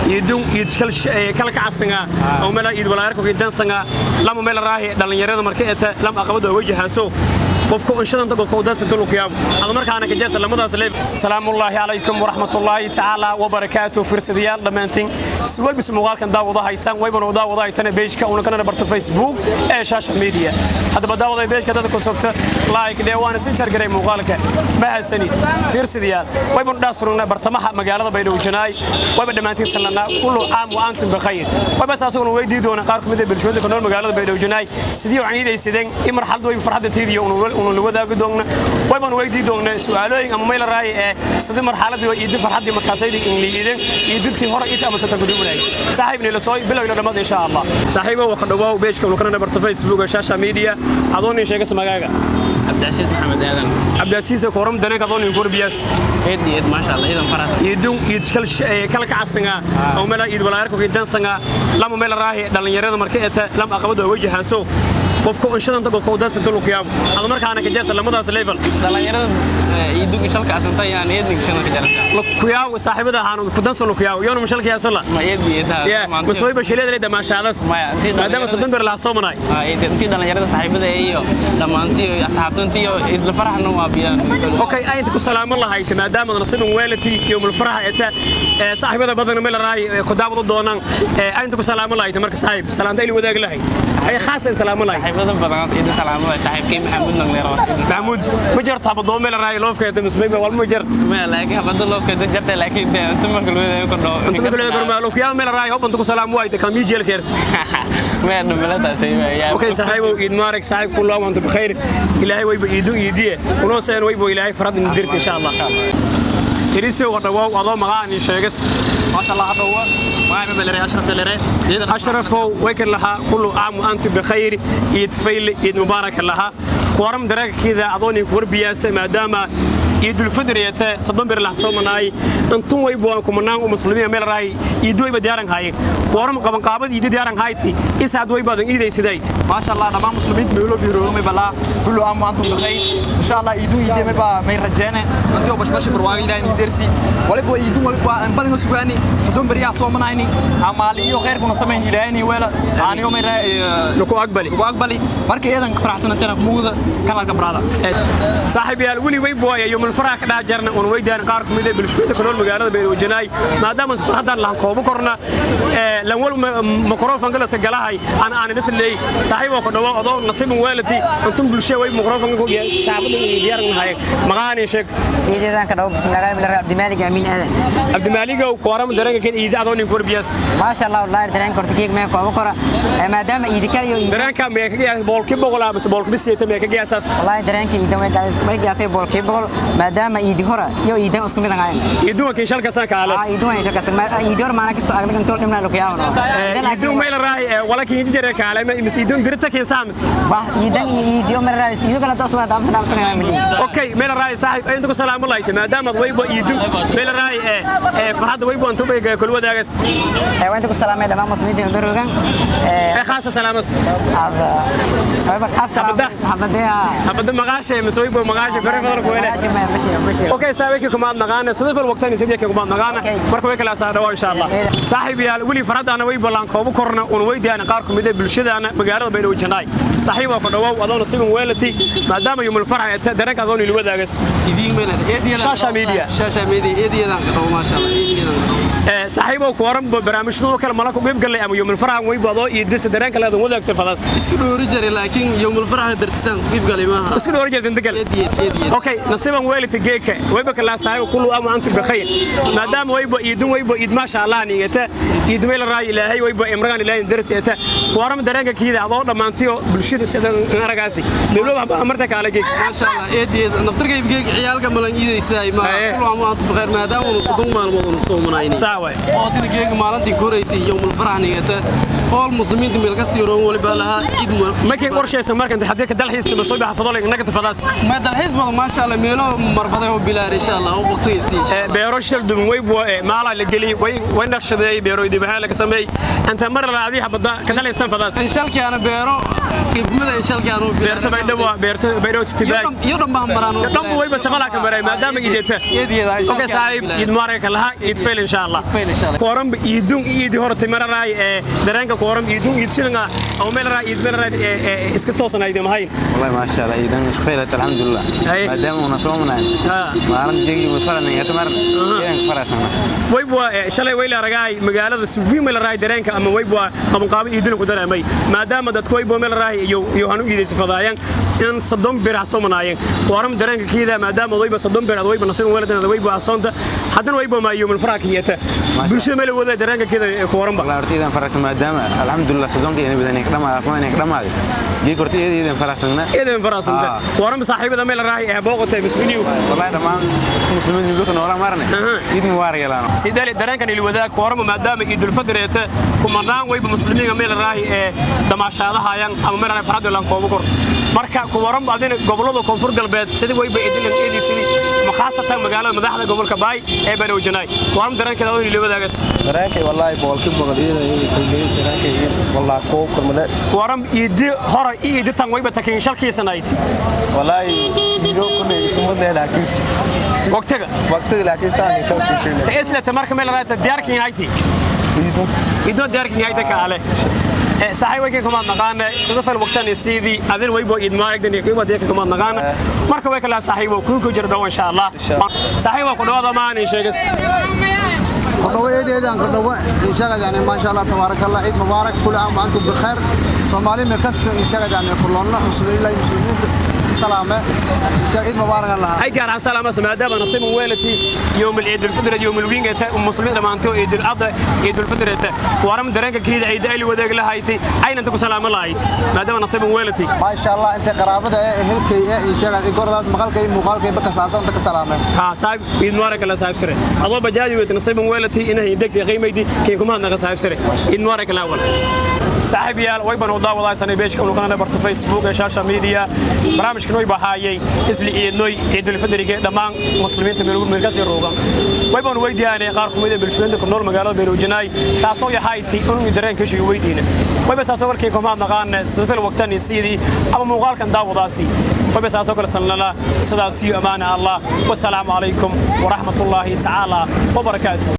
يدون يتشكل كل كعسنا أو ملا يد ولا يركض يدان سنا لما ملا راهي دلني يرد مركئته لما أقبضه وجهه سو qofka inshadanta qofka wadaasan tolo qiyaam hada markaana ka jeerta lamadaas leeb salaamu alayhi alaykum wa rahmatullahi ta'ala wa barakatuh firsadiyaal dhamaantiin si walba muuqaalkan daawada haytaan wayban daawada haytaan page-ka una kana barta Facebook ee shaasha media hada daawada page-ka dadka ku sabta like deewaan si share garay muuqaalka ma hasani firsadiyaal wayban dhaasruna bartamaha magaalada Baydhabo Janaay wayba dhamaantiin sanadna kullu aam wa antum bixayr wayba saasuna weydiin doona qaar kamid ah bulshada ku nool magaalada Baydhabo Janaay sidii waxaan idaysadeen in marxalad way farxadeedii ونو wadaagi doona wayban weydii doona su'aalooyin ama meel raay ee sidii marxaladii way idin farxadii markaasaydi in liideen idintii hore inta ama tan gudubnay saaxiibna la soo bilowna dhamad insha Allah saaxiibo waxa dhawaw page-ka uu kana barta Facebook shaasha media adoon sheegay magaaga Abdulaziz Maxamed Aadan Abdulaziz koram danay adoon korbiyas eed ma sha Allah idan farxad idun idskal kala kacasanga oo meel id wala yarku gidan sanga lama meel raay dhalinyarada markay lama aqbado wajahan soo qofka inshadanta qofka wadaasan tolo qiyaam hada markaana ka jeerta lamadaas level dhalinyarada idun shalka asantay aan eedin kana ka jarta qiyaam saaxiibada ahaan ku dansan qiyaam yoona mashalka yaa sala ma eediyada masooy bashileed ma shaadaas maadaama sodan bir la soo manay intii dhalinyarada saaxiibada iyo dhamaantii asxaabtantii idla faraxna waa biyaan okay aynt ku salaamo lahayd maadaama nasiibin weelati iyo mulfaraha eta saaxiibada badan meel raay ku daawado doonaan aynt ku salaamo lahayd marka saaxiib salaanta ay wadaag lahayd ay khaas salaamo lahayd badan badan idin salaamo saaxiibkay Maxamed Nagleer Maxamed ma jarta bado meel raay loofkeeda misbayba wal ma jar ma laakiin bado loofkeeda jarta laakiin inta ma kala wadaag ku dhaw inta ma kala wadaag ma loofiyaa meel raay hob inta ku salaamo waayta kan miijeel keer ما نملتها سيبها اوكي صاحبي وإيد مارك صاحب كل عام وانتم بخير إلهي ويبقى يدو يديه ونوصل ويبقى إلهي فرد ندرس إن شاء الله إريسه وطواو الله مغاني شيء ما شاء الله هو ما يعمل لري أشرف ويكل لها كل عام وأنتم بخير يتفيل يد مبارك لها قوارم درك كذا أظني كوربياس ما دام يد الفدر يته صدام بير لحصومناي أنتم ويبوانكم منام ومسلمين ميل راي يدوي بديارن هاي قوارم قبل قابض يد ديارن هايتي إسعد ويبادن إيدي سدايت ما شاء الله دمان مسلمين بيقولوا بيروحوا مبلا كل عام وأنتم بخير إن شاء الله يدو يدي مبا ما يرجعنا أنتوا باش برواقي لين يدرسي ولا بوا يدو ولا بوا أنبادن سبحاني صدام بير لحصومنايني عمالي يغير كنا سمين يلاني ولا أنا يوم لكو أقبلي marka eedan faraxsanantana muuda kala gabrada صاحبي الولي ويبوا يوم الفرح دا جرنا ون ويدان qaar kumid bulshada ku nool magaalada Baydhabo Janaay maadaama farxadan la koobo korna lan wal microphone kala sagalahay aan isleey saaxiibo ku dhaw adoon nasiibin waalidi intum bulshada way microphone ku yahay saabada diyaaran hay magaani sheeg iidan ka dhaw bismillaah Abdimalik Amin Aadan Abdimalik oo qoram dareenka kan iid adoon in korbiyas ma sha Allah wallahi dareen kortigeeg ma koobo kora maadaama iid kale iyo dareenka ma ka yahay boolki boqol ama boolki siyeeta ma ka yahay asaas wallahi dareenka iidan way gaasay boolki boqol maadaama iid hora iyo iidan isku mid ah iidan ka shalka san ka ale iidan shalka san iid hor maana kisto agna intoo dhimna loo yaabo iidan meel raay wala ki inji jare ka ale ma iidan dirta ka saamid bah iidan iidan meel raay iidan kala toosna daamsan okay meel raay saaxiib aynu ku salaamo lahayd maadaama waybo iidan meel raay farxad waybo antu bay kul wadaagas waantu ku salaamay dhamaan muslimiinta baroogan khaasa salaamas hada wayba khaasa habada maqaashay masooybo maqaashay bare fadal ku weelay okay saaxiibkii kuma naqaan sidoo waqtan sidii kuma naqaan marka way kala saaro insha Allah saaxiib yaal wali faradana way balan koob korna oo weydiyaan qaar kumid bulshadaana magaalada Baydhabo Janaay saaxiib oo ku dhawaw adoon nasiibin weelati maadaama yawm al-farx ee dareenka adoon ila wadaagas idin meel shaasha media eediyadan ka dhaw ma sha Allah eediyadan saaxiib oo qoran barnaamijno kala malaku qayb galay ama yawm al-farx way bado iyo dareenka leedahay wadaagta fadas isku dhoori jiray laakiin yawm al-farx dartisan qayb galay ma isku dhoori jiray degal okay nasiibin weelati geeka wayba kala saaxiib kullu ama antu bixay maadaama wayba iid ma sha Allah niyata iid meel raay ilaahay wayba imraan ilaahay darsiyata qoran dareenka kiida adoo dhamaantiyo bulshada sida aragaasi meelo waxba marta kala geek ma sha Allah eediyada naftarkay geek ciyaalka malan iideysay ma kullu ama antu bixay maadaama uu sadon maalmood soo manayni saawa oo tin geek maalintii koreeytay yawm al-farx niyata all muslimiinta meel ka siiroon waliba laha cid ما كان قرشة مركز حديك دلحيس تبصوي بحفظلك نقد فضاس ما dalxiis badan ma sha Allah meelo marfaday oo bilaar insha Allah oo waqtigiisii بيروش الدم ويبوا ما على اللي قلي وين نشذي بيرو دي بحالك سمي أنت مرة لا عادي حبضا كذا يستن فضاس إن شاء الله أنا بيرو كيفمدا إن شاء الله أنا بيرت بيدوا بيرو ستباي يوم ما مرانو يوم ويبا سملا كبري ما دام يدته يدي إن شاء الله أوكي صاحب يدمارك لها يتفعل إن شاء الله كورم يدون يدي هرت مرة راي درانك كورم يدون يتشلنا أو مرة راي يدمر إسكتوسنا يدم هاي والله ما شاء الله يدون فعلت الحمد لله ما دام ونصومنا ما عرفت جيجي مثلا يتمر يعني فرسنا ويبوا شلي ويلا رجاي مقالة السوي مل راي درانك أما ويبوا مقابل يدون قدر أمي ما دام دت كويبوا مل راي يوهانو يدي سفضايان إن صدام برعصومنا ين وارم درانك كذا ما دام ويبوا صدام برع ويبوا نصيب ولدنا ويبوا عصانته حتى ويبوا ما يوم الفراكيته بيش مل ولا درانك كذا كوارم بقى والله أرتيدن فرسنا ما دام الحمد لله صدام كي يعني بدنا نكرم أخوان نكرم هذا جي كرتي إذا فرسنا إذا فرسنا وارم صاحب ده مل راي بوقته بسوينيو والله تمام مسلمين يقولون ولا مرنا إذ موارق لنا سيدالي درانك اللي وذاك وارم ما دام عيد الفطر كمرنا ويبوا مسلمين مل راي دماشادها ين أما مل راي فراد ولا كوبكر marka ku waran baadina gobolada koonfur galbeed sidii way baydin eedii sidii maxaasatan magaalada madaxda gobolka Baay ee Banoojanay waran darankeeda oo ilaa wadaagas darankeey wallahi boqolkiiba boqoliyada ay kulmeen darankeey wallahi koo kulmada waran iidi hore iidi tan way batakin shalkiisanayti wallahi iyo kulmeen isku muddo laakiin waqtiga laakiin taan shalkiisay ta isla tamarka meel raayta diyaarkin hayti ido diyaarkin hayta kaale صحيح ويكي كمان نقانا صدفة الوقتان السيدي أذن ويبو إدماء يقدر يقيمة ديك كمان نقانا مركب ويكي لا صحيح وكوكو جردوا إن شاء الله صحيح وقدوا ضماني شيكس قدوا إيدي قدوا إن شاء الله يعني ما شاء الله تبارك الله عيد مبارك كل عام وأنتم بخير صومالي مركز إن شاء الله يعني كلنا مسلمين لا مسلمين سلامة إن شاء الله عيد مبارك الله هاي كان عن سلامة سمع دابا نصيب ويلتي يوم العيد الفطر يوم الوينج المسلمين لما أنتوا عيد الأضحى عيد الفطر وارم درنك كذا عيد أيل وداق لها هايتي أين أنتوا سلام الله هايتي ما دام نصيب ويلتي ما شاء الله أنت قرابة هلك إن شاء الله يقول راس مقالك مقالك بكساسة أنت كسلامة ها صاحب عيد مبارك الله صاحب سري الله بجادي وتنصيب ويلتي إنه يدك قيمة دي كي كمان نقص صاحب سري عيد مبارك الأول صاحب يال ويبان وضع والله سنة بيش كم لقنا برت فيسبوك شاشة ميديا برامج كنوي بحاجي إسلي نوي عيد الفطر كده دمان مسلمين تملون مركز الروغان ويبان ويدي أنا قاركم إذا بالشمال كنور مقالة بيروجناي تاسو يحايتي أنو يدرين كشي ويدينا ويبس أسوكر كي كمان نقان صدف الوقتان يسيدي أما مقال كان داو ضاسي ويبس أسوكر صلى الله صداسي أمان الله والسلام عليكم ورحمة الله تعالى وبركاته